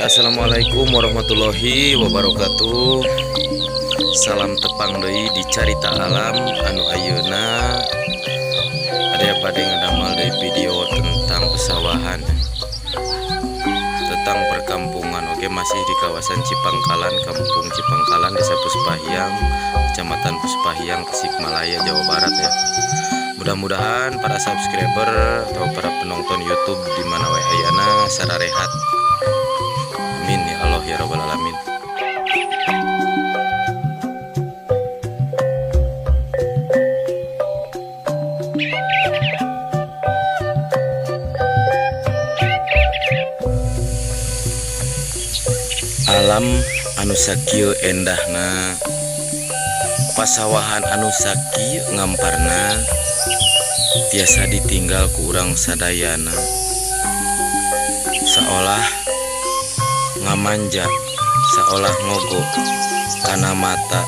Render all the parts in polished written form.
Assalamualaikum warahmatullahi wabarakatuh. Salam tepang deui di carita alam anu ayeuna ada pada ngadamel deui video tentang pesawahan, tentang perkampungan. Oke, masih di kawasan Cipangkalan, Kampung Cipangkalan, Desa Puspahyang, Kecamatan Puspahyang, Tasikmalaya, Jawa Barat ya. Mudah-mudahan para subscriber atau para penonton YouTube di mana wae ayeuna sararehat. Amin ya Allah ya Rabbal Alamin. Alam anu sakieu endahna, pasawahan anu sakieu ngamparna, tiasa ditinggal ku urang sadayana. Seolah ngamanja, seolah ngogo kana mata,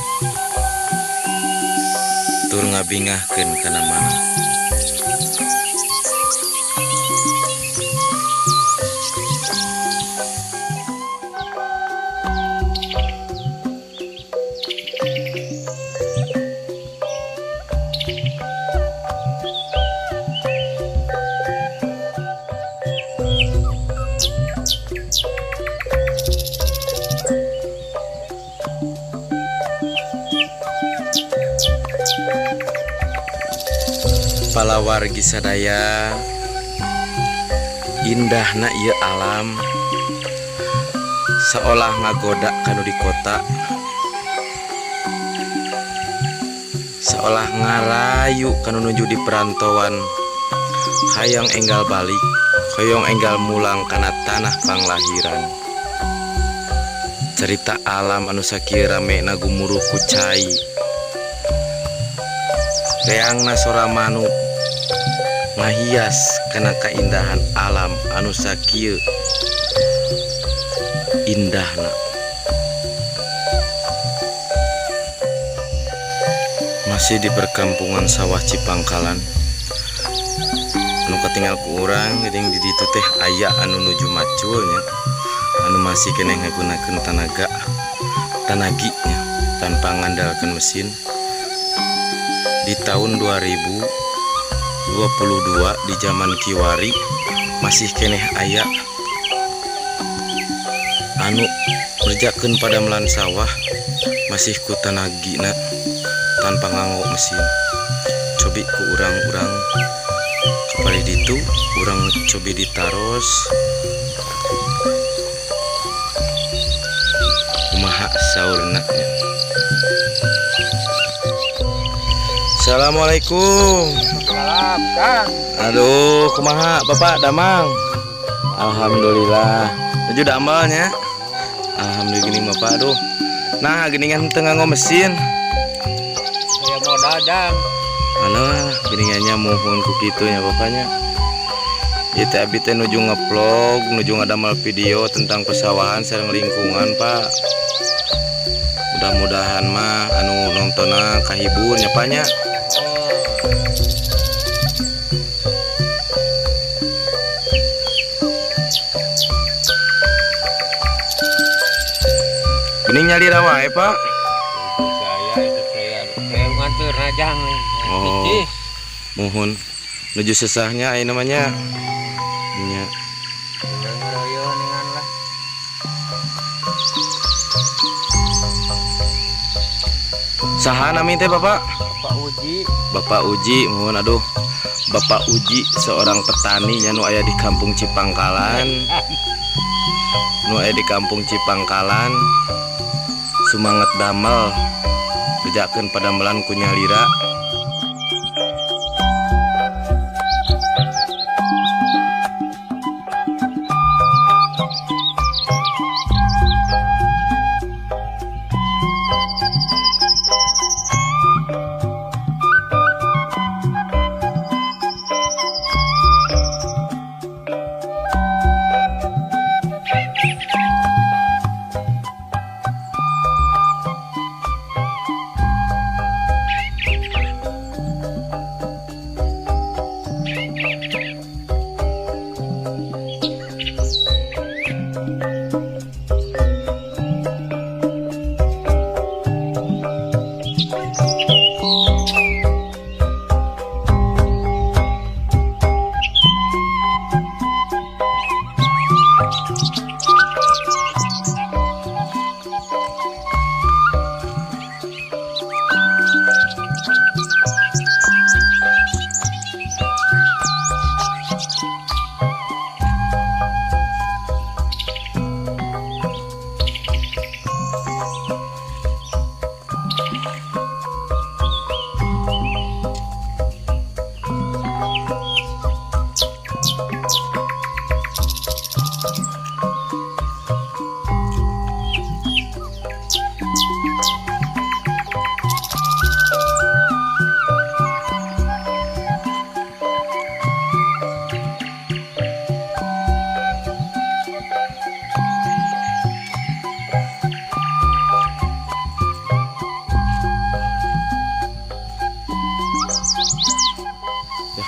tur ngabingahkeun kana mana. Palawargi sadaya, indahna ieu alam, seolah ngagoda kanu di kota, seolah ngarayu kanu nuju di perantauan, hayang enggal balik, hoyong enggal mulang kana tanah panglahiran. Cerita alam anu sakieu ramena gumuruh ku cai, reangna sora manuk ngahias kana kaindahan alam anu sakieu indahna. Masih di perkampungan sawah Cipangkalan, anu katinggal ku urang geuning di ditu teh aya anu nuju maculnya, anu masih keneh ngagunakeun tanaginya tanpa ngandalkeun mesin. Di tahun 2022 di zaman kiwari masih keneh aya anu ngerjakeun padamelan sawah masih ku tanagina tanpa nganggo mesin. Cobi ku urang-urang kapali ditu urang cobi ditaros kumaha saurna. Assalamualaikum. Salam Kang. Aduh, kumaha Bapak damang? Alhamdulillah. Nuju damelnya. Alhamdulillah gini Bapak. Aduh. Nah, geningan teu nganggo mesin. Saya mau dadang. Mana geningannya mohon ku kitu nya Bapaknya. Ieu teh abi teh nuju ngevlog, nuju ngadamel video tentang pesawahan sareng lingkungan, Pak. Mudah-mudahan mah anu nontonna kahibur nya Pak nya. Gening nyali rawa Pak. Saya ngantur najang nih. Oh, mohon nuju sesahnya aya namanya nya. Ngeroyo ningan lah. Saha nami teh Bapak? Pak Uji. Bapak Uji, mohon aduh. Bapak Uji seorang petani nya nu aya di Kampung Cipangkalan. Nu aya di Kampung Cipangkalan. Sumanget damel. Bejakeun padamelan ku nyalira.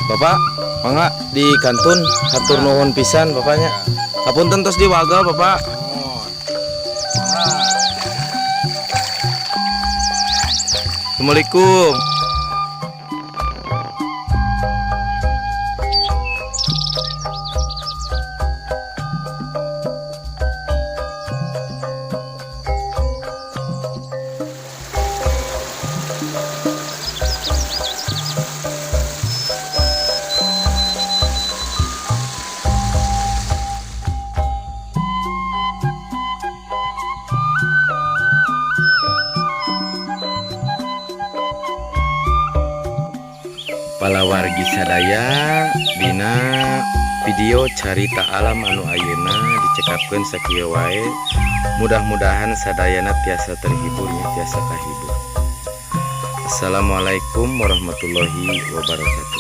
Bapak, mangga di kantun hatur nuhun pisan bapaknya. Hapunten tos diwaga Bapak. Assalamualaikum. Palawargi sadaya dina video carita alam anu ayeuna dicekapkeun sakieu wae. Mudah-mudahan sadayana tiasa terhibur tiasa kahibur. Assalamualaikum warahmatullahi wabarakatuh.